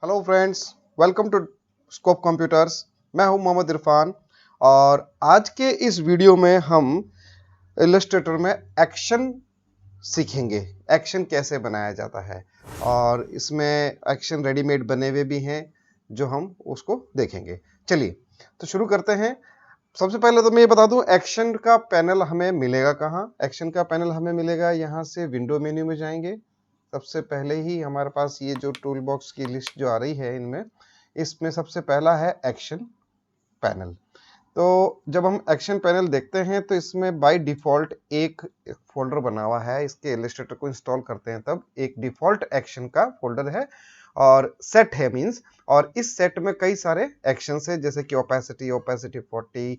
Hello friends, welcome to Scope Computers. मैं हूं मोहम्मद इरफान और आज के इस वीडियो में हम इलस्ट्रेटर में एक्शन सीखेंगे। एक्शन कैसे बनाया जाता है और इसमें एक्शन रेडीमेड बने हुए भी हैं जो हम उसको देखेंगे। चलिए तो शुरू करते हैं। सबसे पहले तो मैं ये बता दूं, एक्शन का पैनल हमें मिलेगा कहाँ। एक्शन का पैनल हमें मिलेगा यहाँ से विंडो मेन्यू में जाएंगे। सबसे पहले ही हमारे पास ये जो टूल बॉक्स की लिस्ट जो आ रही है इनमें, इसमें सबसे पहला है एक्शन पैनल। तो जब हम एक्शन पैनल देखते हैं तो इसमें बाय डिफॉल्ट एक फोल्डर बना हुआ है। इसके इलस्ट्रेटर को इंस्टॉल करते हैं तब एक डिफॉल्ट एक्शन का फोल्डर है और सेट है मींस। और इस सेट में कई सारे एक्शंस है जैसे कि opacity 40,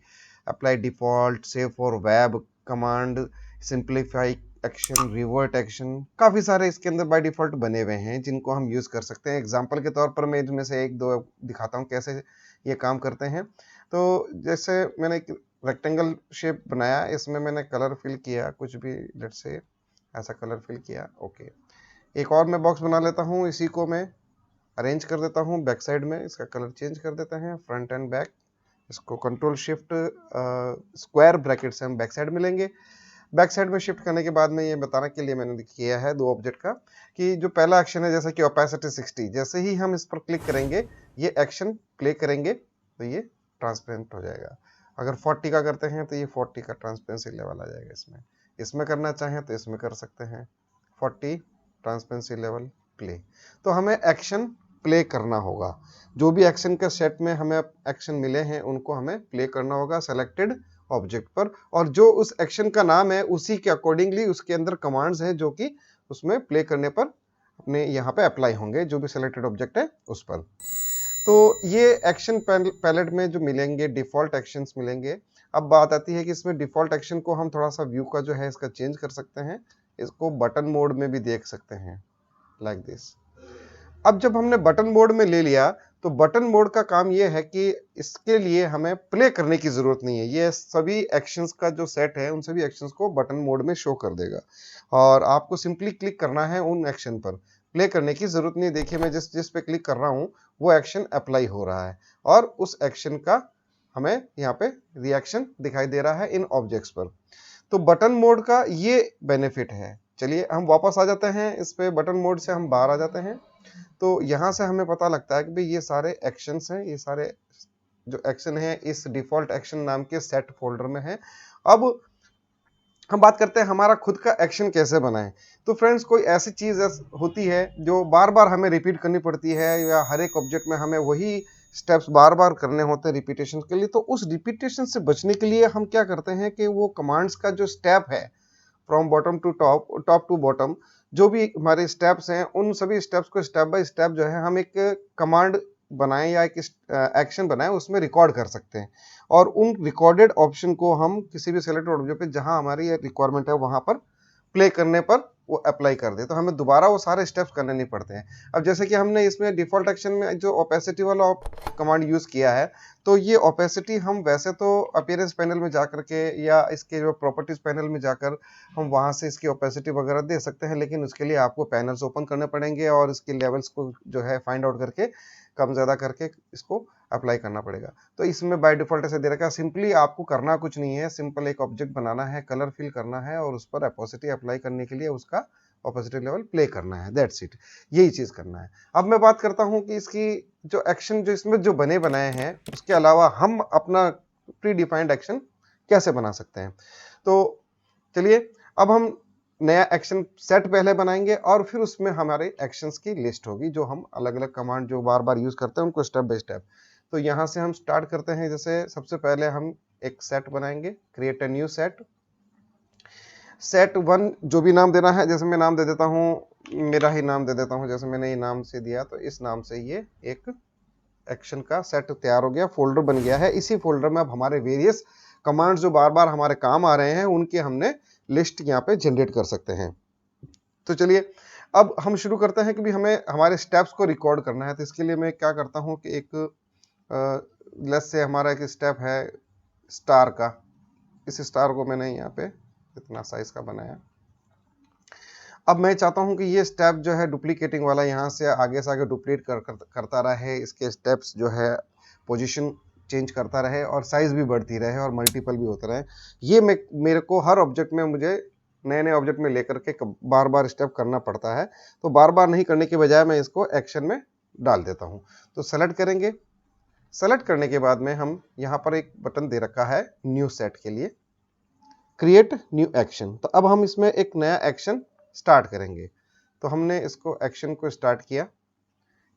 apply default, save for web, command, simplify action, revert action, काफी सारे इसके अंदर बाय डिफॉल्ट बने हुए हैं जिनको हम यूज कर सकते हैं। एग्जांपल के तौर पर मैं इनमें से एक दो दिखाता हूँ कैसे ये काम करते हैं। तो जैसे मैंने एक रेक्टेंगल शेप बनाया, इसमें मैंने कलर फिल किया, कुछ भी लेट्स से ऐसा कलर फिल किया। ओके, एक और मैं बॉक्स बना लेता हूँ, इसी को मैं अरेंज कर देता हूँ। बैक साइड में इसका कलर चेंज कर देते हैं, फ्रंट एंड बैक। इसको कंट्रोल शिफ्ट स्क्वायर ब्रैकेट से हम बैक साइड में लेंगे। बैक साइड में शिफ्ट करने के बाद में ये बताने के लिए मैंने किया है दो ऑब्जेक्ट का कि जो पहला एक्शन है जैसे कि ओपेसिटी 60, जैसे ही हम इस पर क्लिक करेंगे ये एक्शन प्ले करेंगे तो ये ट्रांसपेरेंट हो जाएगा। अगर 40 का करते हैं तो ये 40 का ट्रांसपेरेंसी लेवल आ जाएगा। इसमें इसमें करना चाहें तो इसमें कर सकते हैं। 40 ट्रांसपेरेंसी लेवल प्ले। तो हमें एक्शन प्ले करना होगा। जो भी एक्शन के सेट में हमें एक्शन मिले हैं उनको हमें प्ले करना होगा सेलेक्टेड ऑब्जेक्ट पर, और जो उस एक्शन का नाम है उसी के अकॉर्डिंगली उसके अंदर कमांड्स है जो कि उसमें प्ले करने पर अपने यहाँ पे अप्लाई होंगे जो भी सिलेक्टेड ऑब्जेक्ट है उस पर। तो ये एक्शन पैलेट में जो मिलेंगे डिफॉल्ट एक्शंस मिलेंगे। अब बात आती है कि इसमें डिफॉल्ट एक्शन को हम थोड़ा सा व्यू का जो है इसका चेंज कर सकते हैं। इसको बटन मोड में भी देख सकते हैं लाइक दिस। अब जब हमने बटन मोड में ले लिया तो बटन मोड का काम यह है कि इसके लिए हमें प्ले करने की जरूरत नहीं है। ये सभी एक्शंस का जो सेट है उन सभी एक्शंस को बटन मोड में शो कर देगा और आपको सिंपली क्लिक करना है उन एक्शन पर। प्ले करने की जरूरत नहीं। देखिए मैं जिस जिस पे क्लिक कर रहा हूं वो एक्शन अप्लाई हो रहा है और उस एक्शन का हमें यहाँ पे रिएक्शन दिखाई दे रहा है इन ऑब्जेक्ट्स पर। तो बटन मोड का ये बेनिफिट है। चलिए हम वापस आ जाते हैं इस पे, बटन मोड से हम बाहर आ जाते हैं। तो यहां से हमें पता लगता है कि भाई ये सारे एक्शंस हैं, ये सारे जो एक्शन है इस डिफॉल्ट एक्शन नाम के सेट फोल्डर में है। अब हम बात करते हैं हमारा खुद का एक्शन कैसे बनाएं। तो फ्रेंड्स कोई ऐसी चीज होती है जो बार बार हमें रिपीट करनी पड़ती है या हर एक ऑब्जेक्ट में हमें वही स्टेप्स बार बार करने होते हैं रिपीटेशन के लिए। तो उस रिपीटेशन से बचने के लिए हम क्या करते हैं कि वो कमांड्स का जो स्टेप है from bottom to top, top to bottom, जो भी हमारे स्टेप्स हैं उन सभी स्टेप्स को स्टेप बाय स्टेप जो है हम एक कमांड बनाएं या एक एक्शन बनाएं उसमें रिकॉर्ड कर सकते हैं। और उन रिकॉर्डेड ऑप्शन को हम किसी भी सेलेक्टेड ऑब्जेक्ट पे जहां हमारी ये रिक्वायरमेंट है वहां पर प्ले करने पर वो अप्लाई कर दे, तो हमें दोबारा वो सारे स्टेप्स करने नहीं पड़ते हैं। अब जैसे कि हमने इसमें डिफॉल्ट एक्शन में जो ओपेसिटी वाला कमांड यूज किया है, तो ये ओपेसिटी हम वैसे तो अपीयरेंस पैनल में जाकर के या इसके जो प्रॉपर्टीज पैनल में जाकर हम वहां से इसकी ओपेसिटी वगैरह दे सकते हैं, लेकिन उसके लिए आपको पैनल्स ओपन करने पड़ेंगे और इसके लेवल्स को जो है फाइंड आउट करके कम ज्यादा करके इसको अप्लाई करना पड़ेगा। तो इसमें बाय डिफॉल्ट ऐसे दे रखा है। सिंपली आपको करना कुछ नहीं है, सिंपल एक ऑब्जेक्ट बनाना है, कलर फिल करना है और उस पर ओपेसिटी अप्लाई करने के लिए उसका ओपेसिटी लेवल प्ले करना है, दैट्स इट। यही चीज करना है। अब मैं बात करता हूं कि इसकी जो एक्शन जो इसमें जो बने बनाए हैं उसके अलावा हम अपना प्री डिफाइंड एक्शन कैसे बना सकते हैं। तो चलिए अब हम नया एक्शन सेट पहले बनाएंगे और फिर उसमें हमारे एक्शंस की लिस्ट होगी जो हम अलग अलग कमांड जो बार बार यूज करते हैं उनको स्टेप बाय स्टेप। तो यहां से हम स्टार्ट करते हैं। जैसे सबसे पहले हम एक सेट बनाएंगे, create a new set. Set one जो भी नाम देना है, जैसे मैं नाम दे देता हूँ, मेरा ही नाम दे देता हूँ, जैसे मैंने ये नाम से दिया तो इस नाम से ये एक एक्शन का सेट तैयार हो गया, फोल्डर बन गया है। इसी फोल्डर में अब हमारे वेरियस कमांड्स जो बार बार हमारे काम आ रहे हैं उनकी हमने लिस्ट यहाँ पे जनरेट कर सकते हैं। तो चलिए अब हम शुरू करते हैं कि भी हमें हमारे स्टेप्स को रिकॉर्ड करना है। तो इसके लिए मैं क्या करता हूँ कि एक लेस से हमारा एक स्टेप है स्टार का। इस स्टार को मैंने यहाँ पे इतना साइज का बनाया अब मैं चाहता हूं कि ये स्टेप जो है डुप्लीकेटिंग वाला यहाँ से आगे डुप्लीकेट करता रहे, इसके स्टेप्स जो है पोजीशन चेंज करता रहे और साइज भी बढ़ती रहे और मल्टीपल भी होता रहे। ये मेरे को हर ऑब्जेक्ट में मुझे नए नए ऑब्जेक्ट में लेकर के बार बार स्टेप करना पड़ता है, तो बार बार नहीं करने के बजाय मैं इसको एक्शन में डाल देता हूं। तो सेलेक्ट करेंगे, सेलेक्ट करने के बाद में हम यहाँ पर एक बटन दे रखा है न्यू सेट के लिए, क्रिएट न्यू एक्शन। तो अब हम इसमें एक नया एक्शन स्टार्ट करेंगे। तो हमने इसको एक्शन को स्टार्ट किया,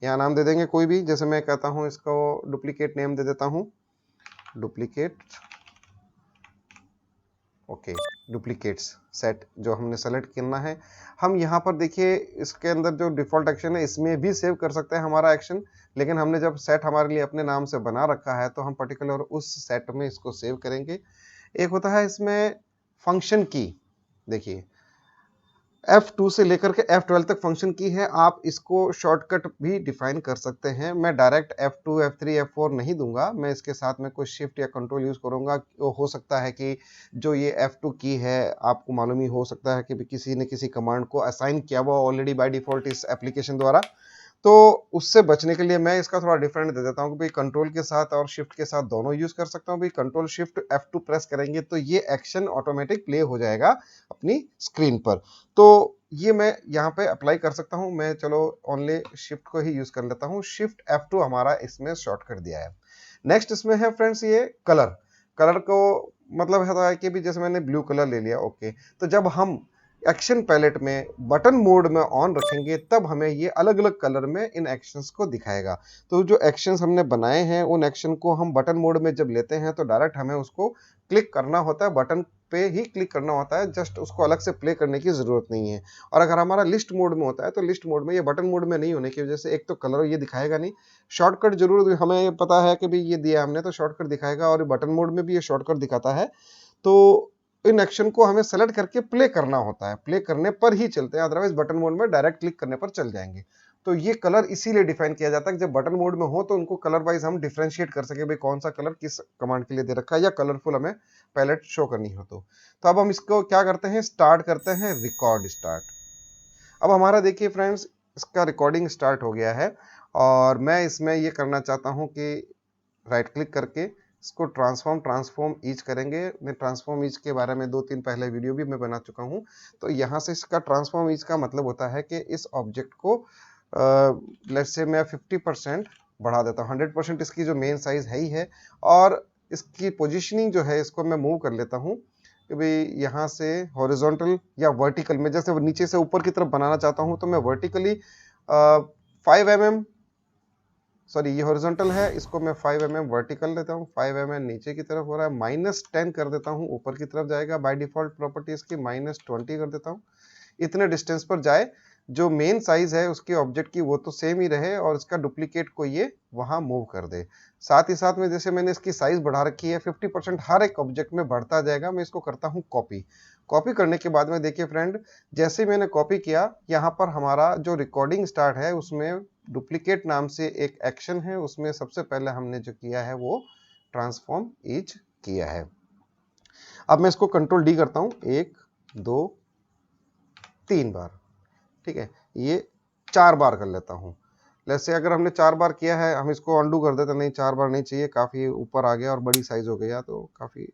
यहाँ नाम दे देंगे कोई भी, जैसे मैं कहता हूं इसको डुप्लीकेट नेम दे देता हूं, डुप्लीकेट, ओके, डुप्लीकेट्स सेट जो हमने सेलेक्ट करना है। हम यहाँ पर देखिए इसके अंदर जो डिफॉल्ट एक्शन है इसमें भी सेव कर सकते हैं हमारा एक्शन, लेकिन हमने जब सेट हमारे लिए अपने नाम से बना रखा है तो हम पर्टिकुलर उस सेट में इसको सेव करेंगे। एक होता है इसमें फंक्शन की, देखिए F2 से लेकर के F12 तक फंक्शन की है, आप इसको शॉर्टकट भी डिफाइन कर सकते हैं। मैं डायरेक्ट F2, F3, F4 नहीं दूंगा, मैं इसके साथ में कोई शिफ्ट या कंट्रोल यूज करूंगा। हो सकता है कि जो ये F2 की है आपको मालूम ही हो सकता है कि किसी ने किसी कमांड को असाइन किया हुआ ऑलरेडी बाय डिफॉल्ट इस एप्लीकेशन द्वारा, तो उससे बचने के लिए मैं इसका थोड़ा डिफरेंट दे देता हूं कि भाई कंट्रोल के साथ और शिफ्ट के साथ दोनों यूज कर सकता हूं। भाई कंट्रोल शिफ्ट F2 प्रेस करेंगे तो ये एक्शन ऑटोमेटिक प्ले हो जाएगा अपनी स्क्रीन पर। तो ये मैं यहाँ पे अप्लाई कर सकता हूं। मैं चलो ओनली शिफ्ट को ही यूज कर लेता हूं, शिफ्ट F2 हमारा इसमें शॉर्टकट दिया है। नेक्स्ट इसमें है फ्रेंड्स ये कलर। कलर को मतलब होता है कि भी जैसे मैंने ब्लू कलर ले लिया, ओके, तो जब हम एक्शन पैलेट में बटन मोड में ऑन रखेंगे तब हमें ये अलग अलग कलर में इन एक्शंस को दिखाएगा। तो जो एक्शंस हमने बनाए हैं उन एक्शन को हम बटन मोड में जब लेते हैं तो डायरेक्ट हमें उसको क्लिक करना होता है, बटन पे ही क्लिक करना होता है, जस्ट उसको अलग से प्ले करने की जरूरत नहीं है। और अगर हमारा लिस्ट मोड में होता है तो लिस्ट मोड में, ये बटन मोड में नहीं होने की वजह से एक तो कलर ये दिखाएगा नहीं, शॉर्टकट जरूर हमें पता है कि भाई ये दिया हमने तो शॉर्टकट दिखाएगा, और बटन मोड में भी ये शॉर्टकट दिखाता है। तो इन एक्शन को हमें सेलेक्ट करके प्ले करना होता है, प्ले करने पर ही चलते हैं, अदरवाइज बटन मोड में डायरेक्ट क्लिक करने पर चल जाएंगे। तो ये कलर इसीलिए डिफाइन किया जाता है कि जब बटन मोड में हो तो उनको कलर वाइज हम डिफरेंशिएट कर सके, भाई कौन सा कलर किस कमांड के लिए दे रखा है या कलरफुल हमें पैलेट शो करनी हो। तो अब हम इसको क्या करते हैं, स्टार्ट करते हैं रिकॉर्ड स्टार्ट। अब हमारा देखिए फ्रेंड्स इसका रिकॉर्डिंग स्टार्ट हो गया है, और मैं इसमें ये करना चाहता हूँ कि राइट क्लिक करके इसको ट्रांसफॉर्म ईच करेंगे। मैं ट्रांसफॉर्म ईच के बारे में 2-3 पहले वीडियो भी मैं बना चुका हूँ। तो यहाँ से इसका ट्रांसफॉर्म ईच का मतलब होता है कि इस ऑब्जेक्ट को लेट्स से मैं 50% बढ़ा देता हूँ। 100% इसकी जो मेन साइज है ही है, और इसकी पोजीशनिंग जो है इसको मैं मूव कर लेता हूँ कि भाई यहाँ से हॉरिजॉन्टल या वर्टिकल में, जैसे नीचे से ऊपर की तरफ बनाना चाहता हूँ तो मैं वर्टिकली 5 mm, सॉरी ये हॉरिजॉन्टल है, इसको मैं 5 mm वर्टिकल लेता हूँ, 5 mm नीचे की तरफ हो रहा है, -10 कर देता हूँ, ऊपर की तरफ जाएगा, बाय डिफॉल्ट प्रॉपर्टी इसकी -20 कर देता हूँ। इतने डिस्टेंस पर जाए, जो मेन साइज है उसके ऑब्जेक्ट की वो तो सेम ही रहे, और इसका डुप्लीकेट को ये वहां मूव कर दे। साथ ही साथ में जैसे मैंने इसकी साइज बढ़ा रखी है 50% हर एक ऑब्जेक्ट में बढ़ता जाएगा। मैं इसको करता हूँ कॉपी। कॉपी करने के बाद में देखिए फ्रेंड, जैसे मैंने कॉपी किया, यहाँ पर हमारा जो रिकॉर्डिंग स्टार्ट है उसमें डुप्लीकेट नाम से एक एक्शन है, उसमें सबसे पहले हमने जो किया है वो ट्रांसफॉर्म ईच किया है। अब मैं इसको कंट्रोल डी करता हूं, 1 2 3 बार, ठीक है, ये 4 बार कर लेता हूं। जैसे अगर हमने 4 बार किया है, हम इसको अंडू कर देते, नहीं 4 बार नहीं चाहिए, काफी ऊपर आ गया और बड़ी साइज हो गया तो काफी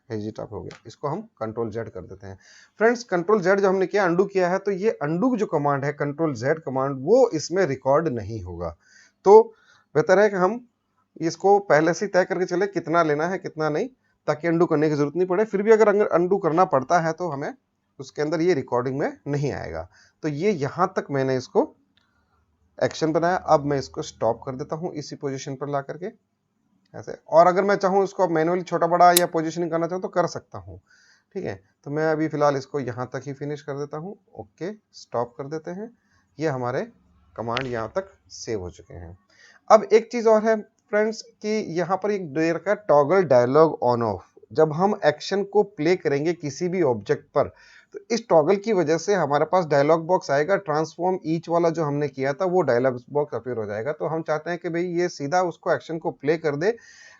हेजिटाप हो गया, इसको हम कंट्रोल जेड कर देते हैं। फ्रेंड्स कंट्रोल जेड जो हमने किया, अंडू किया है, तो ये अंडू जो कमांड है कंट्रोल जेड कमांड, वो इसमें रिकॉर्ड नहीं होगा। तो बेहतर है कि हम इसको पहले से तय करके चले कितना लेना है कितना नहीं, ताकि अंडू करने की जरूरत नहीं पड़े। फिर भी अगर अंडू करना पड़ता है तो हमें उसके अंदर ये रिकॉर्डिंग में नहीं आएगा। तो ये यहां तक मैंने इसको एक्शन बनाया। अब मैं इसको स्टॉप कर देता हूं इसी पोजीशन पर ला करके ऐसे, और अगर मैं चाहूं इसको मैनुअली छोटा बड़ा या पोजीशनिंग करना चाहूं तो कर सकता हूं, ठीक है। तो मैं अभी फिलहाल इसको यहां तक ही फिनिश कर देता हूं। ओके, स्टॉप कर देते हैं। ये हमारे कमांड यहां तक सेव हो चुके हैं। अब एक चीज और है फ्रेंड्स कि यहाँ पर एक दे रखा है टॉगल डायलॉग ऑन ऑफ। जब हम एक्शन को प्ले करेंगे किसी भी ऑब्जेक्ट पर, तो इस टॉगल की वजह से हमारे पास डायलॉग बॉक्स आएगा, ट्रांसफॉर्म ईच वाला जो हमने किया था वो डायलॉग बॉक्स अपीयर हो जाएगा। तो हम चाहते हैं कि भाई ये सीधा उसको एक्शन को प्ले कर दे,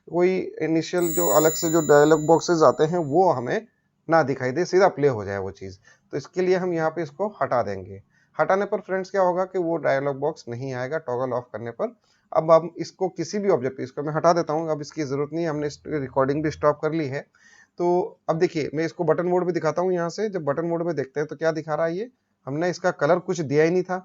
कोई इनिशियल जो अलग से जो डायलॉग बॉक्सेस आते हैं वो हमें ना दिखाई दे, सीधा प्ले हो जाए वो चीज़। तो इसके लिए हम यहाँ पे इसको हटा देंगे। हटाने पर फ्रेंड्स क्या होगा कि वो डायलॉग बॉक्स नहीं आएगा टॉगल ऑफ करने पर। अब हम इसको किसी भी ऑब्जेक्ट पे, इसको मैं हटा देता हूँ, अब इसकी ज़रूरत नहीं है, हमने रिकॉर्डिंग भी स्टॉप कर ली है। तो अब देखिए मैं इसको बटन मोड में दिखाता हूँ यहाँ से। जब बटन मोड में देखते हैं तो क्या दिखा रहा है ये, हमने इसका कलर कुछ दिया ही नहीं था,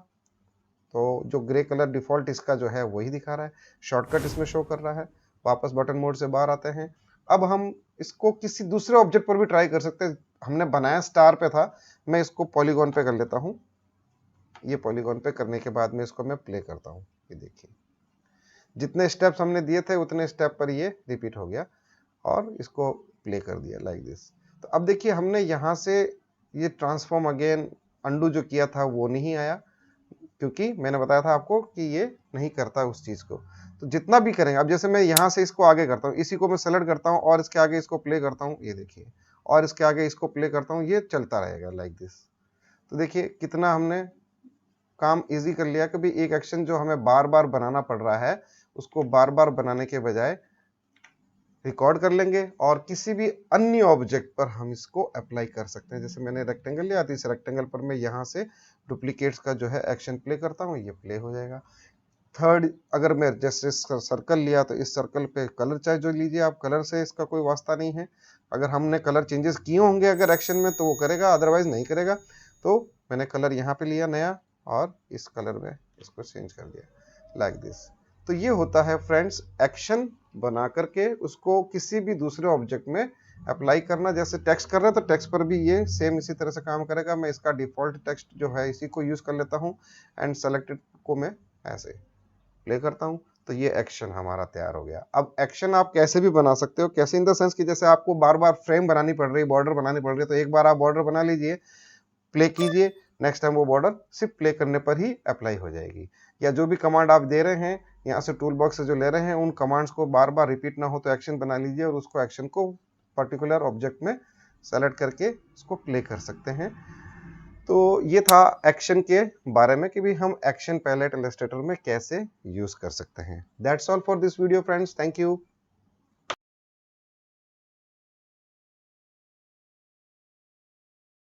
तो जो ग्रे कलर डिफॉल्ट इसका जो है वही दिखा रहा है। शॉर्टकट इसमें शो कर रहा है। वापस बटन मोड से बाहर आते हैं। अब हम इसको किसी दूसरे ऑब्जेक्ट पर भी ट्राई कर सकते हैं। हमने बनाया स्टार पे था, मैं इसको पॉलीगॉन पे कर लेता हूँ। ये पॉलीगॉन पे करने के बाद में इसको मैं प्ले करता हूँ। ये देखिए जितने स्टेप्स हमने दिए थे उतने स्टेप पर ये रिपीट हो गया और इसको प्ले कर दिया लाइक दिस। तो अब देखिए हमने यहाँ से ये ट्रांसफॉर्म अगेन अंडू जो किया था वो नहीं आया, क्योंकि मैंने बताया था आपको कि ये नहीं करता उस चीज को। तो जितना भी करेंगे, अब जैसे मैं यहाँ से इसको आगे करता हूँ, इसी को मैं सेलेक्ट करता हूँ और इसके आगे इसको प्ले करता हूँ, ये देखिए, और इसके आगे इसको प्ले करता हूँ, ये चलता रहेगा लाइक दिस। तो देखिए कितना हमने काम इजी कर लिया। कभी एक एक्शन जो हमें बार बार बनाना पड़ रहा है उसको बार बार बनाने के बजाय रिकॉर्ड कर लेंगे और किसी भी अन्य ऑब्जेक्ट पर हम इसको अप्लाई कर सकते हैं। जैसे मैंने रेक्टेंगल लिया तो इस रेक्टेंगल पर मैं यहाँ से डुप्लीकेट्स का जो है एक्शन प्ले करता हूँ, ये प्ले हो जाएगा। थर्ड, अगर मैं जैसे सर्कल लिया तो इस सर्कल पे कलर चाहे जो लीजिए आप, कलर से इसका कोई वास्ता नहीं है। अगर हमने कलर चेंजेस किए होंगे अगर एक्शन में तो वो करेगा, अदरवाइज नहीं करेगा। तो मैंने कलर यहाँ पे लिया नया और इस कलर में इसको चेंज कर दिया लाइक दिस। तो ये होता है फ्रेंड्स एक्शन बना करके उसको किसी भी दूसरे ऑब्जेक्ट में अप्लाई करना। जैसे टेक्स्ट कर रहे हैं तो टेक्स्ट पर भी ये सेम इसी तरह से काम करेगा। मैं इसका डिफॉल्ट टेक्स्ट जो है इसी को यूज कर लेता हूँ एंड सेलेक्टेड को मैं ऐसे प्ले करता हूँ, तो ये एक्शन हमारा तैयार हो गया। अब एक्शन आप कैसे भी बना सकते हो, कैसे इन द सेंस कि जैसे आपको बार बार फ्रेम बनानी पड़ रही है, बॉर्डर बनानी पड़ रही है, तो एक बार आप बॉर्डर बना लीजिए, प्ले कीजिए, नेक्स्ट टाइम वो बॉर्डर सिर्फ प्ले करने पर ही अप्लाई हो जाएगी। या जो भी कमांड आप दे रहे हैं यहाँ से टूल बॉक्स से जो ले रहे हैं उन कमांड्स को बार बार रिपीट ना हो तो एक्शन बना लीजिए और उसको एक्शन को पर्टिकुलर ऑब्जेक्ट में सेलेक्ट करके उसको प्ले कर सकते हैं। तो ये था एक्शन के बारे में कि भी हम एक्शन पैलेट इलस्ट्रेटर में कैसे यूज कर सकते हैं। That's all for this video friends, thank you.